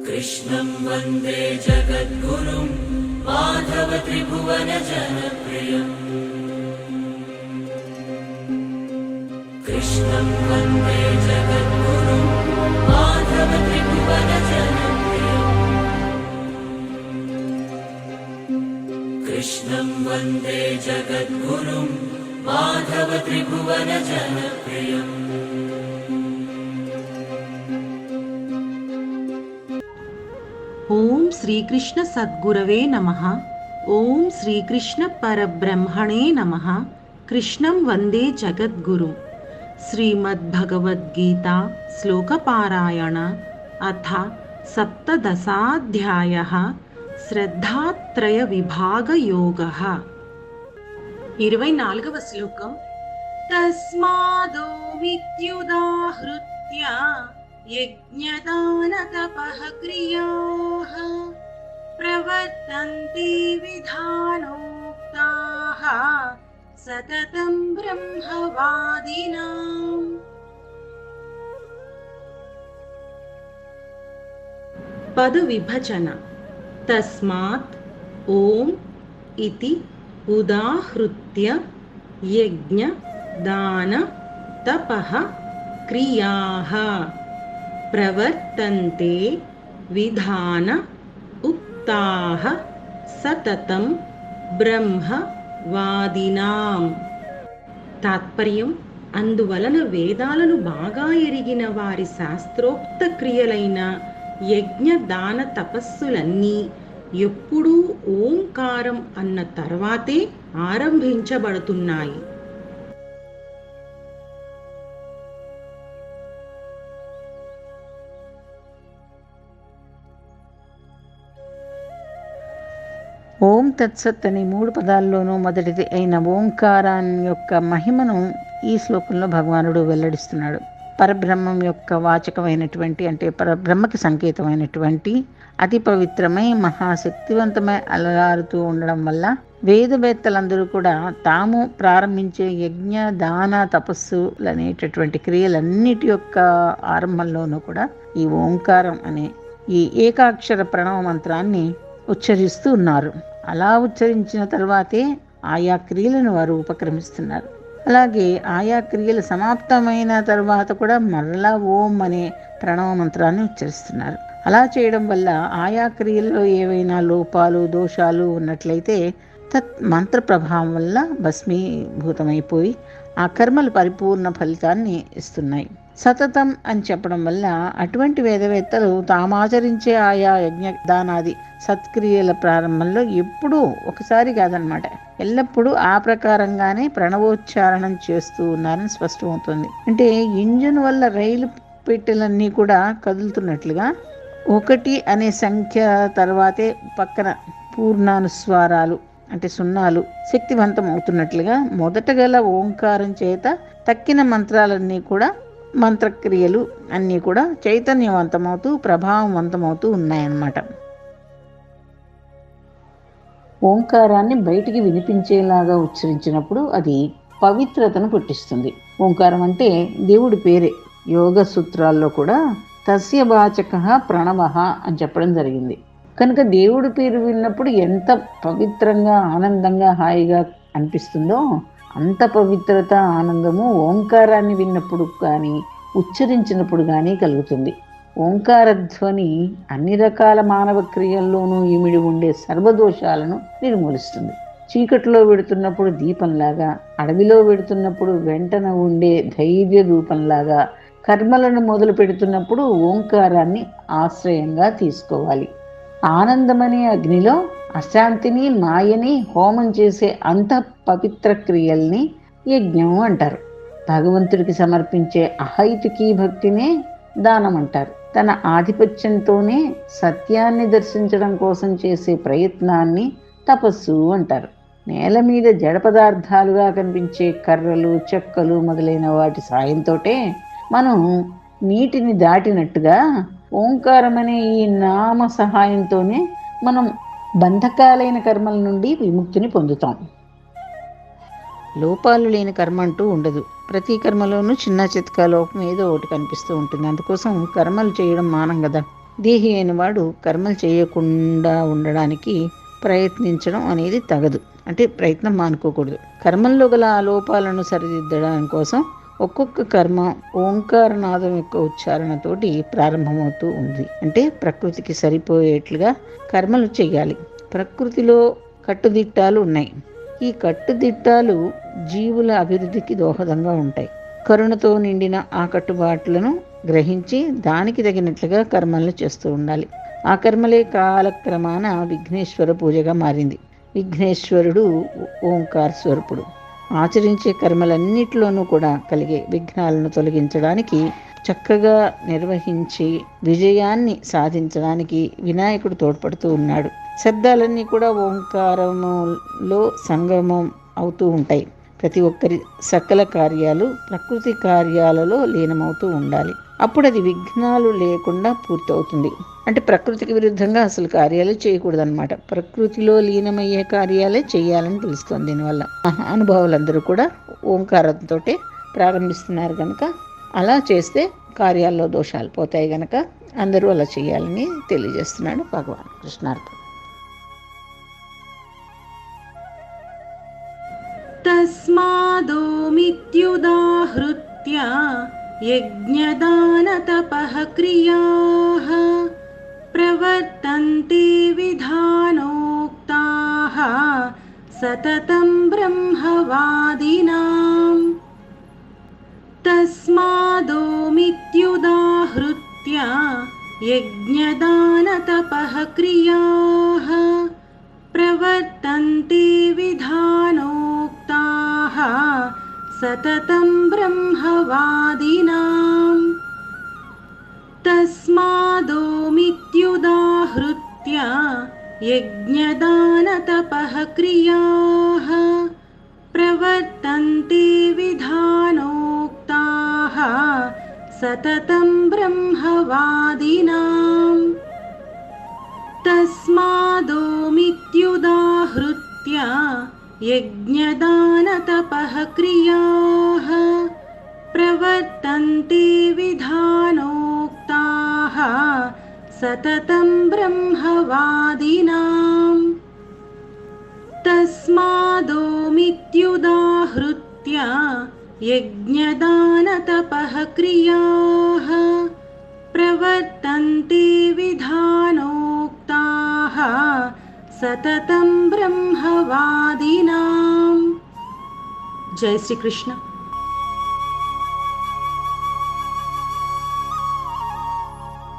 कृष्णं वन्दे जगद्गुरुं माधव त्रिभुवन जनप्रियम्। कृष्णं वन्दे जगद्गुरुं माधव त्रिभुवन जनप्रियम्। कृष्णं वन्दे जगद्गुरुं माधव त्रिभुवन जनप्रियम्। ఓం శ్రీకృష్ణ సద్గురవే నమః. ఓం శ్రీకృష్ణ పరబ్రహ్మణే నమః. కృష్ణం వందే జగద్గురు. శ్రీమద్భగవద్గీత శ్లోకపారాయణ అథ సప్తదశాధ్యాయః శ్రద్ధాత్రయ విభాగయోగః. 24వ శ్లోకం. తస్మాదో మిత్యుదాహృత్య యజ్ఞదానతపః క్రియాః ప్రవర్తంతే విధానోక్తాః సతతం బ్రహ్మవాదినాం. పద విభజన. తస్మాత్ ఓం ఇతి ఉదాహృత్య యజ్ఞ దాన తపః క్రియాః ప్రవర్తంతే విధాన ఉక్తాః సతతం బ్రహ్మ వాదినాం. తాత్పర్యం: అందువలన వేదాలను బాగా ఎరిగిన వారి శాస్త్రోక్త క్రియలైన యజ్ఞ దాన తపస్సులన్నీ ఎప్పుడూ ఓంకారం అన్న తర్వాతే ఆరంభించబడుతున్నాయి. ఓం తత్సత్ అనే 3 పదాల్లోనూ మొదటిది అయిన ఓంకారాన్ని యొక్క మహిమను ఈ శ్లోకంలో భగవానుడు వెల్లడిస్తున్నాడు. పరబ్రహ్మం యొక్క వాచకమైనటువంటి, అంటే పరబ్రహ్మకి సంకేతమైనటువంటి అతి పవిత్రమై మహాశక్తివంతమై అలరారుతూ ఉండడం వల్ల వేదవేత్తలందరూ కూడా తాము ప్రారంభించే యజ్ఞ దాన తపస్సులనేటటువంటి క్రియలన్నిటి యొక్క ఆరంభంలోనూ కూడా ఈ ఓంకారం అనే ఈ ఏకాక్షర ప్రణవ మంత్రాన్ని ఉచ్చరిస్తూ ఉన్నారు. అలా ఉచ్చరించిన తర్వాతే ఆయా క్రియలను వారు ఉపక్రమిస్తున్నారు. అలాగే ఆయా క్రియలు సమాప్తమైన తర్వాత కూడా మరలా ఓం అనే ప్రణవ మంత్రాన్ని ఉచ్చరిస్తున్నారు. అలా చేయడం వల్ల ఆయా క్రియల్లో ఏవైనా లోపాలు దోషాలు ఉన్నట్లయితే తత్ మంత్ర ప్రభావం వల్ల భస్మీభూతమైపోయి ఆ కర్మలు పరిపూర్ణ ఫలితాన్ని ఇస్తున్నాయి. సతతం అని చెప్పడం వల్ల అటువంటి వేదవేత్తలు తామాచరించే ఆయా యజ్ఞదానాది సత్క్రియల ప్రారంభంలో ఎప్పుడూ ఒకసారి కాదనమాట, ఎల్లప్పుడూ ఆ ప్రకారంగానే ప్రణవోచ్చారణం చేస్తూ ఉన్నారని స్పష్టమవుతుంది. అంటే ఇంజన్ వల్ల రైలు పెట్టెలన్నీ కూడా కదులుతున్నట్లుగా 1 అనే సంఖ్య తర్వాతే పక్కన పూర్ణానుస్వారాలు అంటే సున్నాలు శక్తివంతం అవుతున్నట్లుగా మొదట గల ఓంకారం చేత తక్కిన మంత్రాలన్నీ కూడా మంత్రక్రియలు అన్నీ కూడా చైతన్యవంతమవుతూ ప్రభావవంతమవుతూ ఉన్నాయన్నమాట. ఓంకారాన్ని బయటికి వినిపించేలాగా ఉచ్చరించినప్పుడు అది పవిత్రతను పుట్టిస్తుంది. ఓంకారం అంటే దేవుడి పేరే. యోగ సూత్రాల్లో కూడా తస్య వాచకః ప్రణవః అని చెప్పడం జరిగింది. కనుక దేవుడి పేరు విన్నప్పుడు ఎంత పవిత్రంగా ఆనందంగా హాయిగా అనిపిస్తుందో అంత పవిత్రత ఆనందము ఓంకారాన్ని విన్నప్పుడు కానీ ఉచ్చరించినప్పుడు కానీ కలుగుతుంది. ఓంకార ధ్వని అన్ని రకాల మానవ క్రియల్లోనూ ఇమిడి ఉండే సర్వదోషాలను నిర్మూలిస్తుంది. చీకటిలో వెడుతున్నప్పుడు దీపంలాగా, అడవిలో వెడుతున్నప్పుడు వెంటన ఉండే ధైర్య రూపంలాగా, కర్మలను మొదలు పెడుతున్నప్పుడు ఓంకారాన్ని ఆశ్రయంగా తీసుకోవాలి. ఆనందమనే అగ్నిలో అశాంతిని మాయని హోమం చేసే అంత పవిత్ర క్రియల్ని యజ్ఞం అంటారు. భగవంతుడికి సమర్పించే అహైతుకీ భక్తినే దానం అంటారు. తన ఆధిపత్యంతోనే సత్యాన్ని దర్శించడం కోసం చేసే ప్రయత్నాన్ని తపస్సు అంటారు. నేల మీద జడ పదార్థాలుగా కనిపించే కర్రలు చెక్కలు మొదలైన వాటి సాయంతోటే మనం నీటిని దాటినట్టుగా ఓంకారం అనే ఈ నామ సహాయంతోనే మనం బంధకాలైన కర్మల నుండి విముక్తిని పొందుతాం. లోపాలు లేని కర్మ అంటూ ఉండదు. ప్రతి కర్మలోనూ చిన్న చితకా లోపం ఏదో ఒకటి కనిపిస్తూ ఉంటుంది. అందుకోసం కర్మలు చేయడం మానం కదా. దేహి అయిన వాడు కర్మలు చేయకుండా ఉండడానికి ప్రయత్నించడం అనేది తగదు. అంటే ప్రయత్నం మానుకోకూడదు. కర్మల్లో గల ఆ లోపాలను సరిదిద్దడం కోసం ఒక్కొక్క కర్మ ఓంకారనాదం యొక్క ఉచ్చారణతోటి ప్రారంభమవుతూ ఉంది. అంటే ప్రకృతికి సరిపోయేట్లుగా కర్మలు చేయాలి. ప్రకృతిలో కట్టుదిట్టాలు ఉన్నాయి. ఈ కట్టుదిట్టాలు జీవుల అభివృద్ధికి దోహదంగా ఉంటాయి. కరుణతో నిండిన ఆ కట్టుబాట్లను గ్రహించి దానికి తగినట్లుగా కర్మలను చేస్తూ ఉండాలి. ఆ కర్మలే కాలక్రమాన విఘ్నేశ్వర పూజగా మారింది. విఘ్నేశ్వరుడు ఓంకార స్వరూపుడు. ఆచరించే కర్మలన్నిటిలోనూ కూడా కలిగే విఘ్నాలను తొలగించడానికి, చక్కగా నిర్వహించి విజయాన్ని సాధించడానికి వినాయకుడు తోడ్పడుతూ ఉన్నాడు. శబ్దాలన్నీ కూడా ఓంకారములో సంగమం అవుతూ ఉంటాయి. ప్రతి ఒక్కరి సకల కార్యాలు ప్రకృతి కార్యాలలో లీనమవుతూ ఉండాలి. అప్పుడు అది విఘ్నాలు లేకుండా పూర్తవుతుంది. అంటే ప్రకృతికి విరుద్ధంగా అసలు కార్యాలు చేయకూడదన్నమాట. ప్రకృతిలో లీనమయ్యే కార్యాలే చేయాలని తెలుస్తుంది. దీనివల్ల అనుభవాలందరూ కూడా ఓంకారంతో ప్రారంభిస్తున్నారు కనుక అలా చేస్తే కార్యాల్లో దోషాలు పోతాయి కనుక అందరూ అలా చేయాలని తెలియజేస్తున్నాడు భగవాన్. కృష్ణార్పణ. తస్మాదోమిత్యుదాహృత్య యజ్ఞదానతపః క్రియాః ప్రవర్తంతే విధానోక్తాః సతతం బ్రహ్మవాదినాం. తస్మాదోమిత్యుదాహృత్య యజ్ఞదానతపః క్రియాః ప్రవర్తంతే విధానోక్తాః సతతం బ్రహ్మవాదినాం. తస్మాదోమిత్యుదాహృత్య యజ్ఞదానతపః క్రియాః ప్రవర్తంతే విధానోక్తాః సతతం బ్రహ్మవాదినాం. తస్మాదోమిత్యుదాహృత్య యజ్ఞదానతపః క్రియాః ప్రవర్తంతే విధానోక్తాః సతతం బ్రహ్మవాదినాం. తస్మాదోమిత్యుదాహృత్య యజ్ఞదానతపః క్రియాః ప్రవర్తంతే విధానోక్తాః సతతం బ్రహ్మవాదినాం. జై శ్రీకృష్ణ.